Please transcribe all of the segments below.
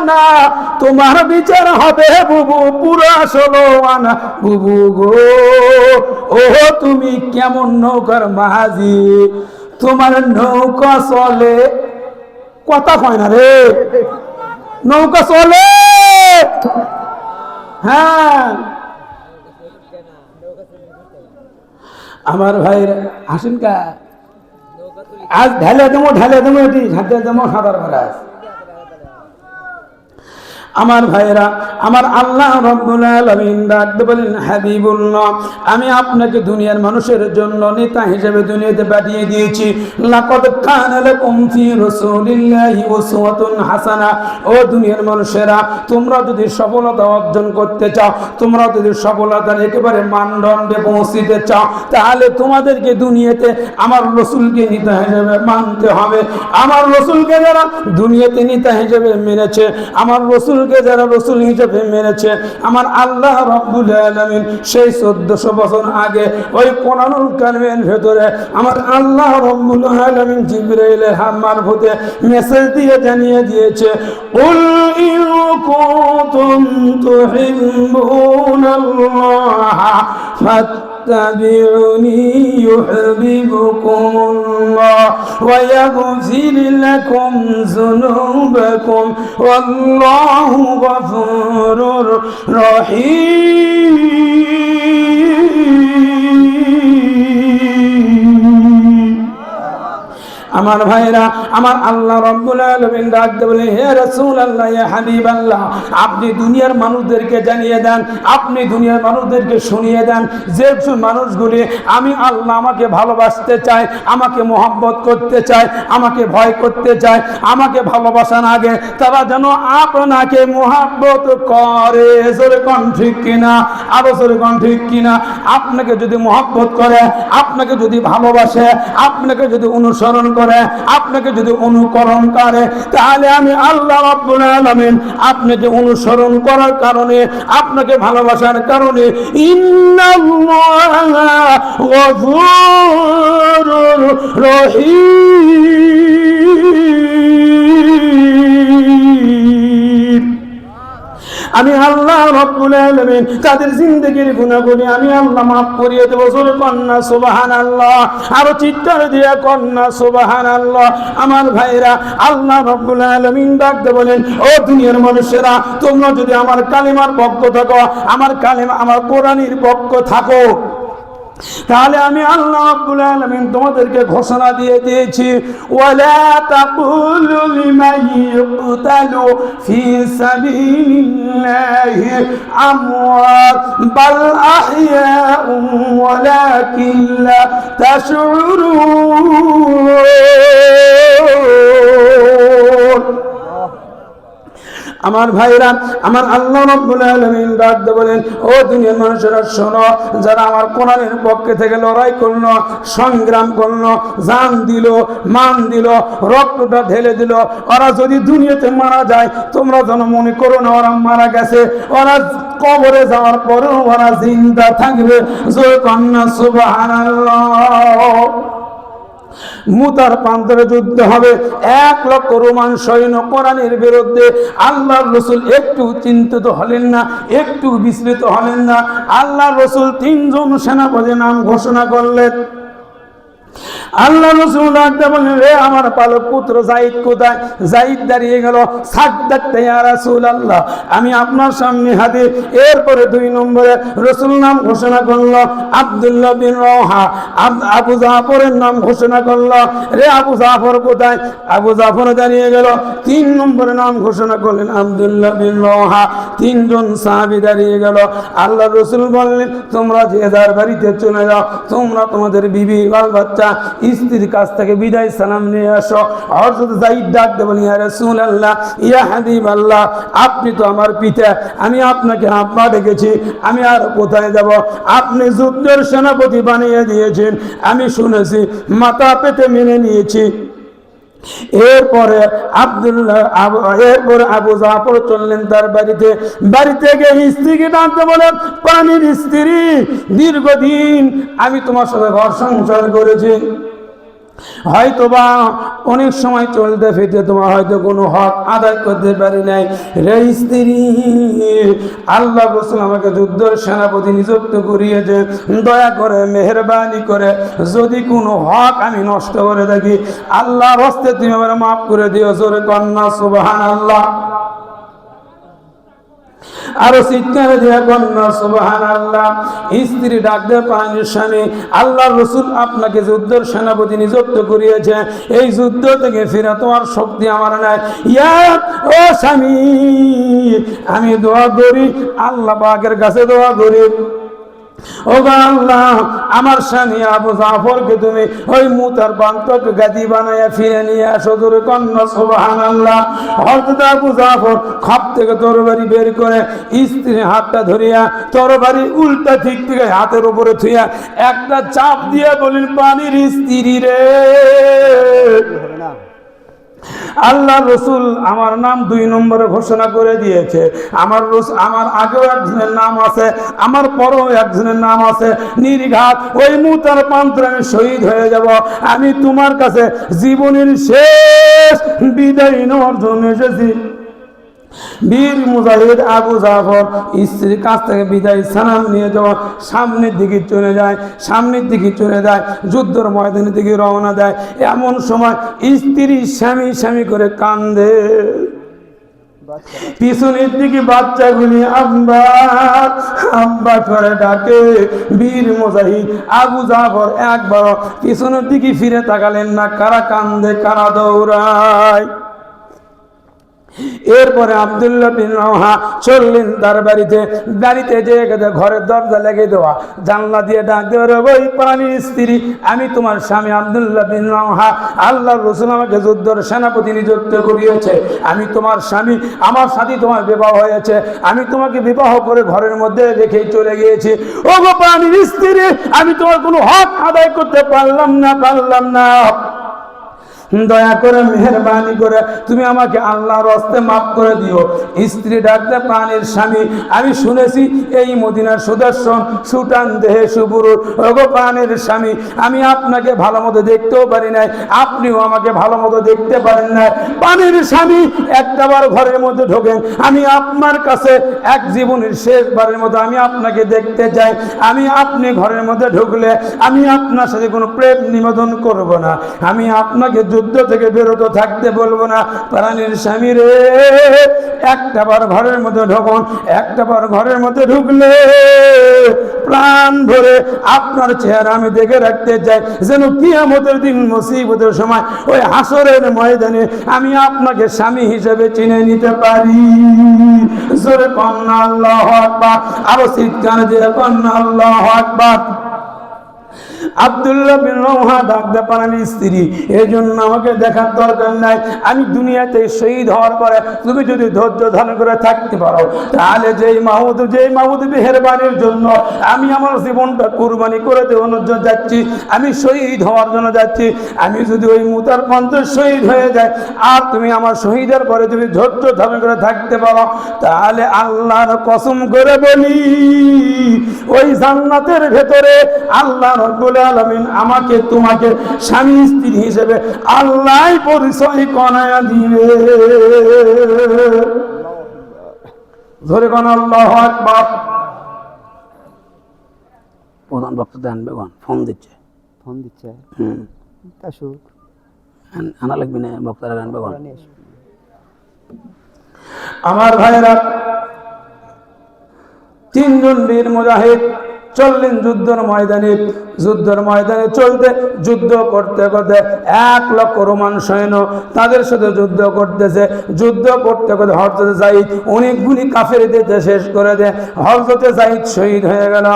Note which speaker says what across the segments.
Speaker 1: না, তোমার বিচার হবে বুবু পুরো 16 আনা। বুবু গো, ও তুমি কেমন নৌকার মাঝি, তোমার নৌকা চলে, কথা কয় না রে, নৌকা চলে। হ্যাঁ আমার ভাই আসেন কা, আজ ঢালে দেবো এটি ঢালে দেবো সাঁতার মারাজ। আমার ভাইরা, আমার আল্লাহ রাব্বুল আলামিন ডাকতে বলেন, হাবিবুল্লাহ আমি আপনাকে দুনিয়ার মানুষের জন্য নেতা হিসেবে দুনিয়াতে পাঠিয়ে দিয়েছি। লাকাদ কানা লাকুম ফি রাসূলিল্লাহি উসওয়াতুন হাসানা। ও দুনিয়ার মানুষেরা, তোমরা যদি সফলতা অর্জন করতে চাও, তোমরা যদি সফলতার একেবারে মানদণ্ডে পৌঁছতে চাও, তাহলে তোমাদেরকে দুনিয়াতে আমার রাসূলকে নেতা হিসেবে মানতে হবে। আমার রাসূলকে যারা দুনিয়াতে নেতা হিসেবে মেনেছে, আমার রাসূল যারা রাসূল হিসেবে মেনেছে, আমার আল্লাহ রাব্বুল আলামিন সেই 1400 বছর আগে ওই কোরআনুল কারীমের ভেতরে আমার আল্লাহ রাব্বুল আলামিন জিবরাইলের মারফতে মেসেজ দিয়ে জানিয়ে দিয়েছে, কুল ইন কুনতুম তুহিব্বুনাল্লাহ ফাত্তাবিউনি ইউহিব্বুকুমুল্লাহ ওয়া ইয়াগফির লাকুম যুনুবাকুম ওয়াল্লাহু গফুরুর রহিম। আমার ভাইরা, আমার আল্লাহ রাব্বুল আলামিন ডাকতে বলে, হে রাসূলুল্লাহ, ইয়া হাবিবাল্লাহ, আপনি দুনিয়ার মানুষদেরকে জানিয়ে দেন, আপনি দুনিয়ার মানুষদেরকে শুনিয়ে দেন যে মানুষগুলি আমি আল্লাহ আমাকে ভালোবাসতে চায়, আমাকে মহব্বত করতে চায়, আমাকে ভয় করতে চায়, আমাকে ভালোবাসার আগে তারা যেন আপনাকে মহব্বত করে। জোরে কোন ঠিক কিনা, আরো জোরে কোন ঠিক কিনা। আপনাকে যদি মহব্বত করে, আপনাকে যদি ভালোবাসে, আপনাকে যদি অনুসরণ করে, আপনাকে যদি অনুকরণ করে, তাহলে আমি আল্লাহ রাব্বুল আলামিন আপনাকে অনুসরণ করার কারণে, আপনাকে ভালোবাসার কারণে ইন্নাল্লাহা গফুরুর রহিম। আমি আল্লাহ রাব্বুল আলামিন তাদের জিন্দেগীর গুনাহগুলি আমি আল্লাহ মাফ করিয়ে দেব। জোরে কন্না সুবহানাল্লাহ, আরো চিৎকার দিয়ে কন্না সুবহানাল্লাহ। আমার ভাইরা, আল্লাহ রাব্বুল আলামিন ডাকতে বলেন, ও দুনিয়ার মানুষেরা, তোমরা যদি আমার কালিমার পক্ষ থাকো, আমার কালিমা আমার কোরআনের পক্ষ থাকো, তাহলে আমি আল্লাহ রাব্বুল আলামিন তোমাদেরকে ঘোষণা দিয়ে দিয়েছি, ওয়ালা তাকুলু লিমান ইউকতালু ফি সাবিলিল্লাহি আমওয়াত বাল আহইয়াউ ওয়ালাকিন লা তাশউরুন। আমার ভাইরা, আমার আল্লাহ রাব্বুল আলামিন ডাকতে বলেন, ও দুনিয়ার মানুষেরা শোনো, যারা আমার কোরআনের পক্ষে থেকে লড়াই করলো, সংগ্রাম করলো, জান দিল, মান দিল, রক্তটা ঢেলে দিল, ওরা যদি দুনিয়াতে মারা যায়, তোমরা যেন মনে করো না ওরা মারা গেছে, ওরা কবরে যাওয়ার পরেও ওরা জিন্দা থাকবে। জোরে কন্না সুবহানাল্লাহ। মুতার প্রান্তরে যুদ্ধ হবে, 1 লক্ষ রোমান সৈন্য কোরআনের বিরুদ্ধে। আল্লাহর রাসূল একটু চিন্তিত হলেন না, একটু বিস্মিত হলেন না। আল্লাহর রাসূল 3 জন সেনাপতির নাম ঘোষণা করলেন। আল্লাহ রাসূল ডাকতে বললেন, রে আমার পালক পুত্র যায়েদ কোথায়? যায়েদ দাঁড়িয়ে গেল, সাদ্দাত ইয়া রাসূলুল্লাহ, আমি আপনার সামনে হাজির। এরপরে 2 নম্বরে রাসূল নাম ঘোষণা করল আব্দুল্লাহ বিন রওহা, আবু জাফরের নাম ঘোষণা করল, রে আবু জাফর কোথায়? আবু জাফর দাঁড়িয়ে গেল। 3 নম্বরে নাম ঘোষণা করলেন আব্দুল্লাহ বিন রওহা। 3 জন সাহাবী দাঁড়িয়ে গেল। আল্লাহ রাসূল বললেন, তোমরা যে যার বাড়িতে চলে যাও, তোমরা তোমাদের বিবি বাল বাচ্চা স্ত্রীর কাছ থেকে বিদায় সালাম নিয়ে আসো। হযরত যায়েদ ডাকতে বলেন, ইয়া রাসূলুল্লাহ, ইয়া হাবিবাল্লাহ, আপনি তো আমার পিতা, আমি আপনাকে আব্বা ডেকেছি, আমি আর কোথায় যাব? আপনি যুদ্ধের সেনাপতি বানিয়ে দিয়েছেন, আমি শুনেছি, মাথা পেতে মেনে নিয়েছি। এরপরে আবু জাফর চললেন তার বাড়িতে। বাড়িতে গিয়ে স্ত্রীকে ডাকতে বলেন, পানির স্ত্রী, দীর্ঘদিন আমি তোমার সাথে ঘর সংসার করেছি, হয়তোবা অনেক সময় চলতে ফিরতে তোমার হয়তো কোনো হক আদায় করতে পারি নাই রে স্ত্রী, আল্লাহ রাসূল আমাকে যুদ্ধের সেনাপতি নিযুক্ত করিয়েছে, দয়া করে মেহেরবানি করে যদি কোনো হক আমি নষ্ট করে থাকি আল্লাহর হস্তে তুমি আমাকে মাফ করে দিও। জোরে কন্যা সুবহানাল্লাহ, আরো চিৎকার দিয়ে কন্যা সুবহানাল্লাহ। স্ত্রী ডাক দিয়ে পানির স্বামী, আল্লাহর রাসূল আপনাকে যুদ্ধের সেনাপতি নিযুক্ত করিয়েছে, এই যুদ্ধ থেকে ফিরে তোমার শক্তি আমার নাই। ইয়া ও স্বামী, আমি দোয়া করি আল্লাহ পাকের কাছে দোয়া করি, ও আল্লাহ আমার স্বামী আবু জাফরকে তুমি ওই মুতার বান্তক গাদি বানায়া ফিরে নিয়ে আসো। জোরে কন্যা সুবহানাল্লাহ। হযরত আবু জাফর খাপ থেকে তরবারি বের করে স্ত্রীর হাতটা ধরিয়া তরবারি উল্টা দিক থেকে হাতের উপরে থুইয়া একটা চাপ দিয়ে বলেন, পানির স্ত্রী রে, আল্লাহ রসুল আমার নাম 2 নম্বরে ঘোষণা করে দিয়েছে। আমার আগেও একজনের নাম আছে, আমার পরেও একজনের নাম আছে। নির্ঘাত ওই মুতার প্রান্তরে আমি শহীদ হয়ে যাব। আমি তোমার কাছে জীবনের শেষ বিদায় নেওয়ার জন্য এসেছি। বীর মুজাহিদ আবু জাফর স্ত্রীর কাছ থেকে বিদায় সালাম নিয়ে যাওয়া সামনের দিকে চলে যায়, যুদ্ধের ময়দানের দিকে রওনা দেয়। এমন সময় স্ত্রী স্বামী স্বামী করে কান্দে, পিছনের দিকে বাচ্চাগুলি আব্বা আব্বা করে ডাকে। বীর মুজাহিদ আবু জাফর একবার পিছনের দিকে ফিরে তাকালেন না, কারা কান্দে কারা দৌড়ায়। এরপরে আব্দুল্লাহ বিন রাওহা চললেন তার বাড়িতে যেয়ে ঘরের দরজা লেগে দেওয়া, জানলা দিয়ে ডাক দেওয়া, ওই প্রাণীর স্ত্রী, আমি তোমার স্বামী আব্দুল্লাহ বিন রাওহা, আল্লাহর রাসূল আমাকে যুদ্ধের সেনাপতি নিযুক্ত করিয়েছে, আমি তোমার স্বামী, আমার সাথে তোমার বিবাহ হয়েছে, আমি তোমাকে বিবাহ করে ঘরের মধ্যে রেখেই চলে গিয়েছি। ও গো প্রাণীর স্ত্রী, আমি তোমার কোনো হক আদায় করতে পারলাম না, দয়া করে মেহেরবানি করে তুমি আমাকে আল্লাহর হস্তে মাফ করে দিও। স্ত্রী ডাকতে, প্রাণের স্বামী, আমি শুনেছি এই মদিনার সুদর্শন সুটান দেহে সুবুরুর, ওগো প্রাণের স্বামী, আমি আপনাকে ভালো মতো দেখতেও পারি নাই, আপনিও আমাকে ভালো মতো দেখতে পারেন না। প্রাণের স্বামী, একটাবার ঘরের মধ্যে ঢোকেন, আমি আপনার কাছে এক জীবনের শেষবারের মতো আমি আপনাকে দেখতে চাই। আপনি ঘরের মধ্যে ঢুকলে আমি আপনার সাথে কোনো প্রেম নিবেদন করব না, আমি আপনাকে যুদ্ধ থেকে বিরত থাকতে বলবো না। প্রাণীর স্বামী রে, একটাবার ঘরের মধ্যে ঢোকন, একটাবার ঘরের মধ্যে ঢুকলে প্রাণ ভরে আপনার চেহারা আমি দেখে রাখতে চাই, যেন কিয়ামতের দিন মুসিবতের সময় ওই হাসরের ময়দানে আমি আপনাকে স্বামী হিসেবে চিনে নিতে পারি। জোরে কন্যা আল্লাহু আকবার, আরো চিৎকার দিয়ে কন্যা আল্লাহু আকবার। আব্দুল্লাহ বিন রাওহা ডাকতে পারেন, স্ত্রী, এই জন্য আমাকে দেখার দরকার নাই, আমি দুনিয়াতে শহীদ হওয়ার পরে তুমি যদি ধৈর্য ধারণ করে থাকতে পারো, তাহলে যেই মাহমুদ মেহেরবানির জন্য আমি আমার জীবনটা কুরবানি করে দেওয়ার জন্য যাচ্ছি, আমি শহীদ হওয়ার জন্য যাচ্ছি, আমি যদি ওই মুতার পন্থে শহীদ হয়ে যায় আর তুমি আমার শহীদের পরে যদি ধৈর্য ধারণ করে থাকতে পারো, তাহলে আল্লাহর কসম করে বলি, ওই জান্নাতের ভেতরে আল্লাহ রাব্বুল আলামিন আমাকে তোমাকে স্বামী স্ত্রী হিসেবে আল্লাহ পরিচয় করায়া দিবে। ধরে কোন আল্লাহু আকবার। প্রধান বক্তা দেন বেগন ফোন দিচ্ছে আসুক, আনা লাগবে না বক্তারা গান বেগন। আমার ভাইরা, 3 জন বীর মুজাহিদ চললেন যুদ্ধের ময়দানে চলতে, যুদ্ধ করতে 1 লক্ষ রোমান সৈন্য তাদের সাথে যুদ্ধ করতেছে। যুদ্ধ করতে হযরত যায়েদ অনেকগুলি কাফেরদের শেষ করে দেয়, হযরত যায়েদ শহীদ হয়ে গেল।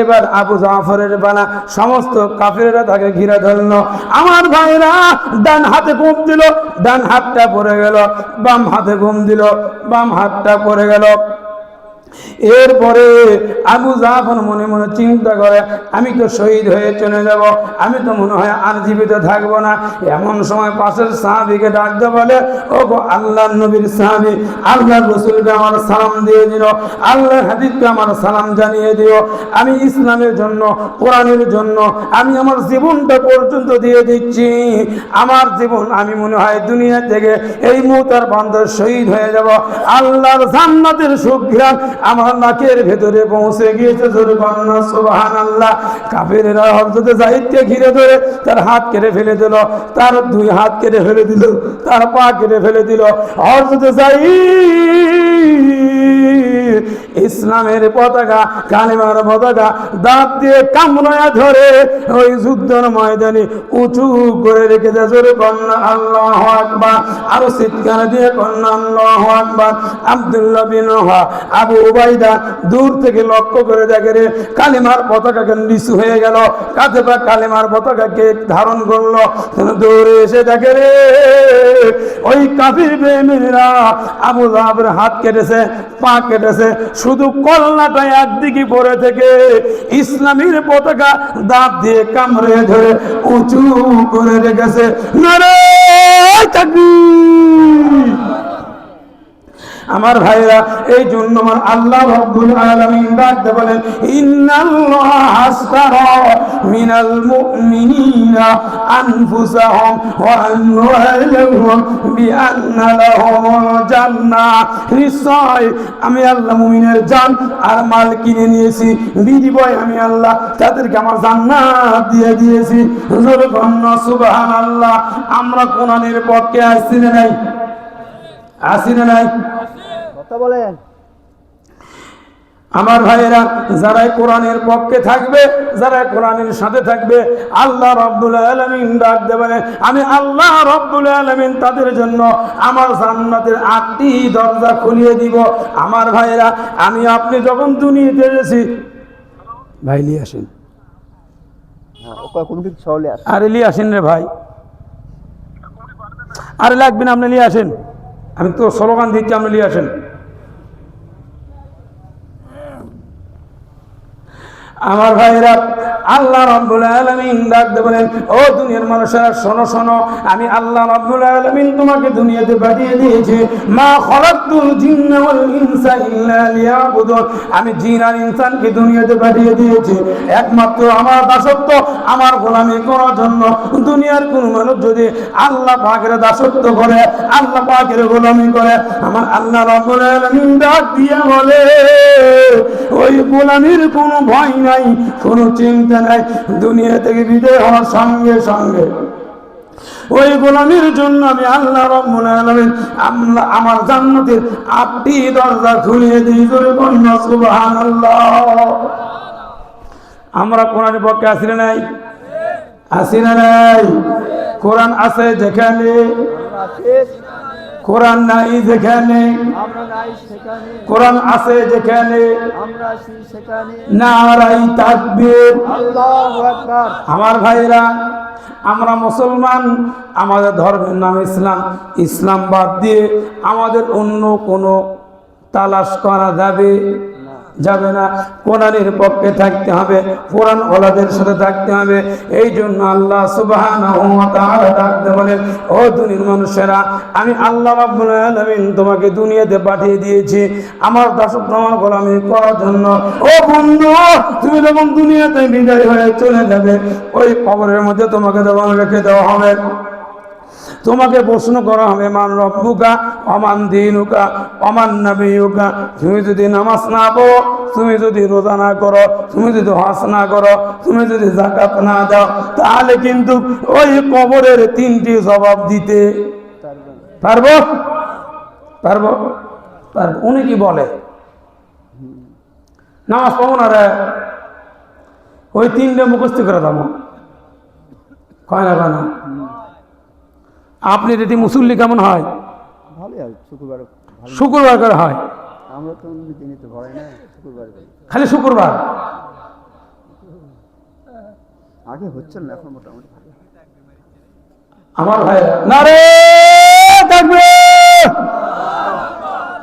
Speaker 1: এবার আবু জাফরের বানা, সমস্ত কাফেররা তাকে ঘিরে ধরল। আমার ভাইরা, ডান হাতে ঘুম দিল, ডান হাতটা পড়ে গেল, বাম হাতে ঘুম দিল, বাম হাতটা পড়ে গেল। এরপরে আবু জাফর মনে মনে চিন্তা করে, আমি তো শহীদ হয়ে চলে যাব, আমি তো মনে হয় আর জীবিত থাকবো না। এমন সময় পাশের সাহাবীকে ডাকতে বলে, ও গো আল্লাহর নবীর সাহাবী, আল্লাহর রাসূলকে আমার সালাম দিয়ে দিও, আল্লাহর হাবিবকে আমার সালাম জানিয়ে দিও। আমি ইসলামের জন্য, কোরআনের জন্য আমি আমার জীবনটা পর্যন্ত দিয়ে দিচ্ছি। আমার জীবন, আমি মনে হয় দুনিয়া থেকে এই মুহূর্তের বান্দা শহীদ হয়ে যাব। আল্লাহর জান্নাতের সুঘ্রাণ আমার নাকের ভেতরে পৌঁছে গিয়েছে। সুবহানাল্লাহ। কাফেররা হযরত যায়েদকে ঘিরে ধরে তার হাত কেটে ফেলে দিল, তার দুই হাত কেটে ফেলে দিল, তার পা কেটে ফেলে দিল। হযরত যায়েদ ইসলামের পতাকা, কালেমার পতাকা দাঁত দিয়ে কামড়ায়া ধরে ওই যুদ্ধের ময়দানে উঁচু করে রেখে দেয়। জোরে কন্যা আল্লাহু আকবার, আরো চিৎকার দিয়ে কন্যা আল্লাহু আকবার। আব্দুল্লাহ বিন আবু উবাইদা দূর থেকে লক্ষ্য করে দেখে রে কালেমার পতাকাকে নিচু হয়ে গেল, কাঁধে পা কালেমার পতাকাকে ধারণ করলো। দৌড়ে এসে দেখে রে ওই কাফির বেঈমানরা আবু লাহাবের হাত কেটেছে, পা কেটেছে, শুধু কল্লাটা একদিকে পড়ে থেকে ইসলামের পতাকা দাঁত দিয়ে কামড়ে ধরে উঁচু করে রেখেছে। নারে তাকবীর। আমার ভাইরা, এই জন্য আমার আল্লাহ রাব্বুল আলামিন ডাকতে বলেন, ইন্নাল্লাহা আশতারা মিনাল মুমিনিনা আনফুসাহুম ওয়া আমওয়ালাহুম বিআন্না লাহুমুল জান্নাহ। নিশ্চয় আমি আল্লাহ মুমিনের জান আর মাল কিনে নিয়েছি, বিনিময়ে আমি আল্লাহ তাদেরকে আমার জান্নাত দিয়ে দিয়েছি। জোরে বলুন সুবহানাল্লাহ। আমরা কোরআনের পক্ষে আসছি না নাই? আসি না নাই? কথা বলেন। আমার ভাইয়েরা, যারা কোরআনের পক্ষে থাকবে, যারা কোরআনের সাথে থাকবে, আল্লাহ রাব্বুল আলামিন ডাক দেবেন, আমি আল্লাহ রাব্বুল আলামিন তাদের জন্য আমার জান্নাতের 8টি দরজা খুলিয়ে দিব। আমার ভাইয়েরা, আমি আপনি যখন দুনিয়াতে এসেছি, ভাই নিয়ে আসেন, আরে নিয়ে আসেন রে ভাই, আরে লাগবে না, আপনি নিয়ে আসেন, আমি তো স্লোগান দিচ্ছি, আপনি নিয়ে আসেন। আমার ভাইরা, আল্লাহ রাব্বুল আলামিন ডাকতে বলেন, ও দুনিয়ার মানুষেরা শোনো শোনো, আমি আল্লাহ রাব্বুল আলামিন তোমাকে দুনিয়াতে পাঠিয়ে দিয়েছি। মা খালাকতুল জিন্না ওয়াল ইনসা ইল্লা লিয়াবুদুন। আমি জিন আর ইনসানকে দুনিয়াতে পাঠিয়ে দিয়েছি একমাত্র আমার দাসত্ব, আমার গোলামি করার জন্য। দুনিয়ার কোন মানুষ যদি আল্লাহ পাকের দাসত্ব করে, আল্লাহ পাকের গোলামি করে, আমার আল্লাহ রাব্বুল আলামিন ডাক দিয়ে বলে, ওই গোলামির কোনো ভয় নাই, কোনো চিন্তা নাই। দুনিয়া থেকে বিদায় হওয়ার সঙ্গে সঙ্গে ওই গোলামির জন্য আমি আল্লাহ রাব্বুল আলামিন আমার জান্নাতের 8টি দরজা খুলিয়ে দিই। জোরে বলুন সুবহানাল্লাহ। আমরা কোরআনের পক্ষে আসি না নাই? আসি না নাই? কোরআন আছে যেখানে, কোরআন নাই যেখানে, কোরআন আছে যেখানে, নারাই তাকবীর, আল্লাহু আকবার। আমার ভাইরা, আমরা মুসলমান, আমাদের ধর্মের নাম ইসলাম। ইসলাম বাদ দিয়ে আমাদের অন্য কোনো তালাশ করা যাবে যাবে না। কোরআনের পক্ষে থাকতে হবে, কোরআন ওয়ালাদের সাথে থাকতে হবে। এই জন্য আল্লাহ সুবহানাহু ওয়া তাআলা ডাকতে বলেন, ও দুনিয়ার মানুষেরা, আমি আল্লাহ রাব্বুল আলামিন তোমাকে দুনিয়াতে পাঠিয়ে দিয়েছি আমার দাসত্ব, আমার গোলামি করার জন্য। ও বন্ধু, তুমি যখন দুনিয়াতে বিদায় হয়ে চলে যাবে, ওই কবরের মধ্যে তোমাকে যখন রেখে দেওয়া হবে, তোমাকে প্রশ্ন করা হবে, মান রব্বুকা ওমান দীনুকা ওমান নবিয়ুকা। তুমি যদি নামাজ না পড়ো, তুমি যদি রোজা না করো, তুমি যদি হজ না করো, তুমি যদি যাকাত না দাও, তাহলে কিন্তু ওই কবরের 3টি জবাব দিতে পারবো? পারবো? পারবো। উনি কি বলে, নামাজ পড়বো না রে, ওই 3টে মুখস্থ করে দাম, কয় না কয় না? আপনি যদি মুসল্লি কেমন হয়? শুক্রবার করে হয়, খালি শুক্রবার আগে হচ্ছে না, এখন মোটামুটি। আমার ভাই, নারে তাকবীর,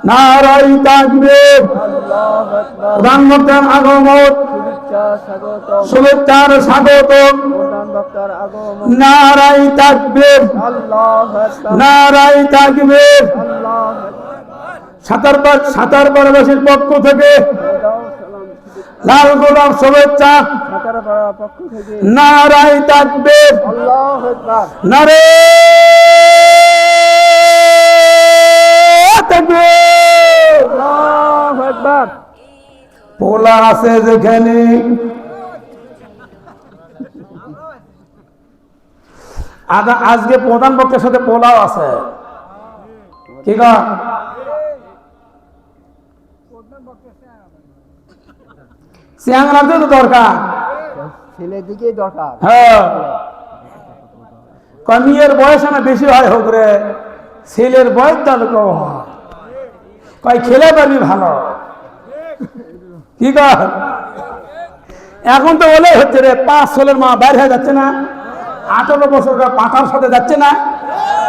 Speaker 1: নারাই তাকবীর। প্রধান বক্তার আগমন, শুভেচ্ছার স্বাগতম। নারাই তাকবীর, নারাই তাকবীর। সাতারপাড়াবাসীর পক্ষ থেকে লাল গোলাপ শুভেচ্ছা। নারাই তাকবীর, নারে তাকবীর। পোলা আছে যেখানে, আজকে প্রধান বক্তার সাথে পোলাও আছে, কি কর? সিয়াংরাম তো দরকার,
Speaker 2: ছেলের দিকেই দরকার।
Speaker 1: হ্যাঁ, মেয়ের বয়স না বেশি হয় হোক রে, ছেলের বয়স তাহলে কয় খেলে পারবি ভালো, কি কর? এখন তো বলে হচ্ছে রে, 5 ছেলের মা বাইরে হয়ে যাচ্ছে না, 18 বছর পাতার সাথে যাচ্ছে না।